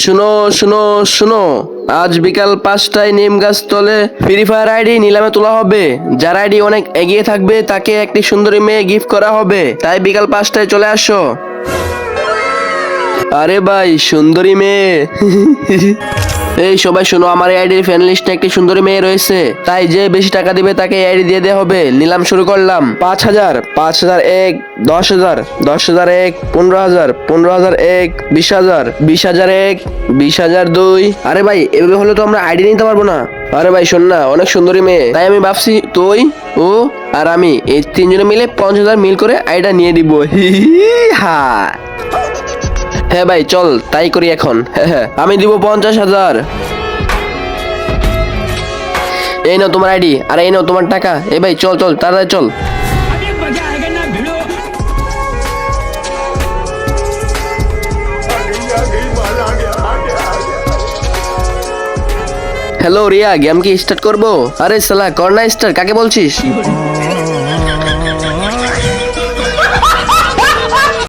শুনো শুনো শুনো, আজ বিকাল 5টায় নিম গাছ তলে ফ্রি ফায়ার আইডি নিলামে তোলা হবে। যার আইডি অনেক এগিয়ে থাকবে তাকে একটি সুন্দরী মেয়ে গিফট করা হবে, তাই বিকাল 5টায় চলে আসো। আরে ভাই, সুন্দরী মেয়ে। এই সবাই শোনো, আমার এই আইডির ফ্রেন্ড লিস্টে একটি সুন্দরী মেয়ে রয়েছে, তাই যে বেশি টাকা দিবে তাকে আইডি দিয়ে দেওয়া হবে। নিলাম শুরু করলাম। 5,000, 5,000 এক, 10,000, 10,000 এক, 15,000, 15,000 এক, 20,000, 20,000 এক, 20,000 দুই। আরে ভাই, এভাবে হলে তো আমরা আইডি নিতে পারবো না। আরে ভাই শোন না, অনেক সুন্দরী মেয়ে, তাই আমি ভাবছি তুই, ও আর আমি এই তিনজনে মিলে 50,000 মিল করে আইডা নিয়ে দিব। হা, হ্যাঁ ভাই চল তাই করি এখন। হ্যাঁ, আমি দিব 50,000। এই নাও তোমার আইডি, আর এই নাও তোমার টাকা। এই ভাই চল চল তাড়াতাড়ি চল। अभी मजा आएगा ना भिड़ो। হ্যালো রিয়া, গেম কি স্টার্ট করবো? আরে সালা কর না স্টার্ট, কাকে বলছিস?